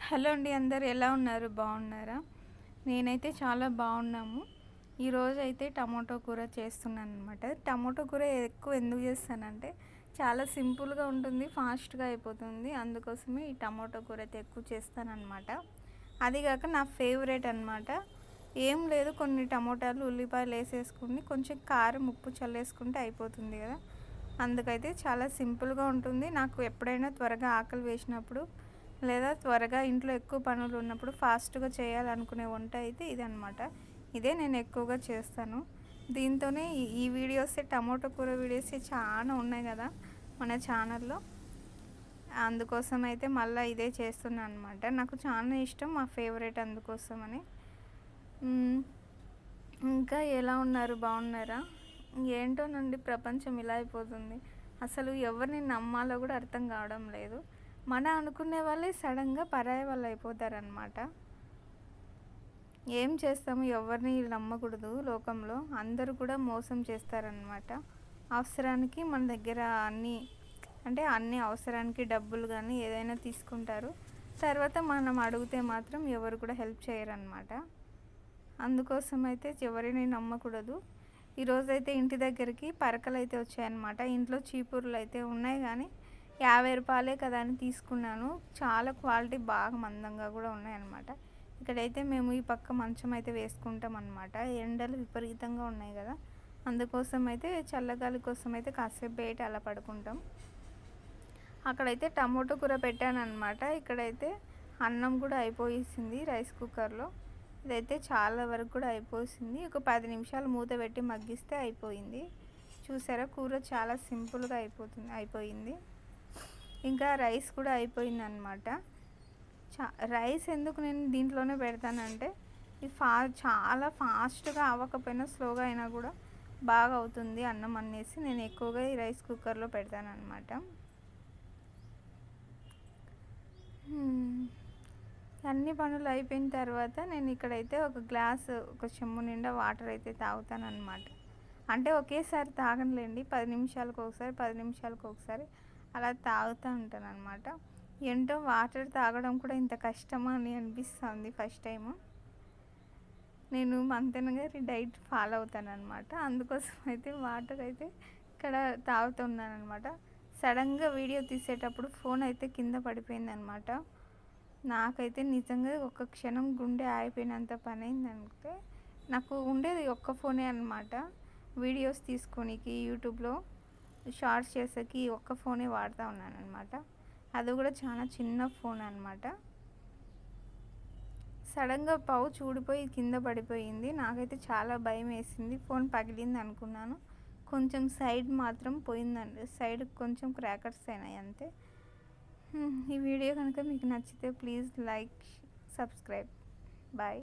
Hello అండి, అందరు ఎలా ఉన్నారు? బాగున్నారా? నేనైతే చాలా బాగున్నాము. ఈరోజు అయితే టమాటో కూర చేస్తున్నాను అనమాట. టమాటో కూర ఎక్కువ ఎందుకు చేస్తానంటే చాలా సింపుల్గా ఉంటుంది, ఫాస్ట్గా అయిపోతుంది. అందుకోసమే ఈ టమాటో కూర అయితే ఎక్కువ చేస్తానన్నమాట. అదిగాక నా ఫేవరెట్ అనమాట. ఏం లేదు, కొన్ని టమోటాలు ఉల్లిపాయలు వేసేసుకుని కొంచెం కారం ఉప్పు చల్లేసుకుంటే అయిపోతుంది కదా. అందుకైతే చాలా సింపుల్గా ఉంటుంది. నాకు ఎప్పుడైనా త్వరగా ఆకలి వేసినప్పుడు లేదా త్వరగా ఇంట్లో ఎక్కువ పనులు ఉన్నప్పుడు ఫాస్ట్గా చేయాలనుకునే వంట అయితే ఇదనమాట. ఇదే నేను ఎక్కువగా చేస్తాను. దీంతోనే ఈ వీడియోసే, టమాటో కూర వీడియోసే చాలా ఉన్నాయి కదా మన ఛానల్లో. అందుకోసం అయితే మళ్ళీ ఇదే చేస్తున్నాను అనమాట. నాకు చాలా ఇష్టం, మా ఫేవరెట్, అందుకోసమని. ఇంకా ఎలా ఉన్నారు? బాగున్నారా? ఏంటోనండి, ప్రపంచం ఇలా అయిపోతుంది. అసలు ఎవరిని నమ్మాలో కూడా అర్థం కావడం లేదు. అనుకునే వాళ్ళే సడన్గా పరాయి వాళ్ళు అయిపోతారనమాట. ఏం చేస్తాము, ఎవరిని నమ్మకూడదు. లోకంలో అందరూ కూడా మోసం చేస్తారనమాట. అవసరానికి మన దగ్గర అన్ని అవసరానికి డబ్బులు కానీ ఏదైనా తీసుకుంటారు. తర్వాత మనం అడిగితే మాత్రం ఎవరు కూడా హెల్ప్ చేయరనమాట. అందుకోసం అయితే ఎవరిని నమ్మకూడదు. ఈరోజైతే ఇంటి దగ్గరికి పరకలు అయితే వచ్చాయన్నమాట. ఇంట్లో చీపుర్లు అయితే ఉన్నాయి కానీ 50 రూపాయలే కదా అని తీసుకున్నాను. చాలా క్వాలిటీ బాగా మందంగా కూడా ఉన్నాయన్నమాట. ఇక్కడైతే మేము ఈ పక్క మంచం అయితే వేసుకుంటాం అన్నమాట. ఎండలు విపరీతంగా ఉన్నాయి కదా, అందుకోసం అయితే చల్లగాలి కోసం అయితే కాసేపు బయట అలా పడుకుంటాం. అక్కడైతే టమోటో కూర పెట్టాను అనమాట. ఇక్కడైతే అన్నం కూడా అయిపోయింది రైస్ కుక్కర్లో. ఇదైతే చాలా వరకు కూడా అయిపోయింది. ఒక 10 నిమిషాలు మూత పెట్టి మగ్గిస్తే అయిపోయింది. చూసారా, కూర చాలా సింపుల్గా అయిపోయింది. ఇంకా రైస్ కూడా అయిపోయింది అనమాట. రైస్ ఎందుకు నేను దీంట్లోనే పెడతానంటే చాలా ఫాస్ట్గా అవ్వకపోయినా స్లోగా అయినా కూడా బాగా అవుతుంది అన్నం అనేసి నేను ఎక్కువగా ఈ రైస్ కుక్కర్లో పెడతాను అనమాట. అన్ని పనులు అయిపోయిన తర్వాత నేను ఇక్కడైతే ఒక చెంబు నిండా వాటర్ అయితే తాగుతాను అనమాట. అంటే ఒకేసారి తాగనులేండి, 10 నిమిషాలకు ఒకసారి అలా తాగుతూ ఉంటాను అనమాట. ఏంటో వాటర్ తాగడం కూడా ఇంత కష్టమా అని అనిపిస్తుంది ఫస్ట్ టైము. నేను మంతెన గారి డైట్ ఫాలో అవుతాను అనమాట. అందుకోసం అయితే వాటర్ అయితే ఇక్కడ తాగుతున్నాను అనమాట. సడన్గా వీడియో తీసేటప్పుడు ఫోన్ అయితే కింద పడిపోయింది అనమాట. నాకైతే నిజంగా ఒక క్షణం గుండె ఆగిపోయినంత పని అయిందంటే. నాకు ఉండేది ఒక్క ఫోనే అనమాట. వీడియోస్ తీసుకోనికి, యూట్యూబ్లో షార్ట్స్ చేసేకి ఒక్క ఫోనే వాడుతూ ఉన్నాను అనమాట. అది కూడా చాలా చిన్న ఫోన్ అనమాట. సడన్గా పౌచ్ ఊడిపోయి కింద పడిపోయింది. నాకైతే చాలా భయం వేసింది. ఫోన్ పగిలింది అనుకున్నాను. కొంచెం సైడ్ మాత్రం పోయిందండి, సైడ్ కొంచెం క్రాకర్స్ అయినాయి అంతే. ఈ వీడియో కనుక మీకు నచ్చితే ప్లీజ్ లైక్, సబ్స్క్రైబ్. బాయ్.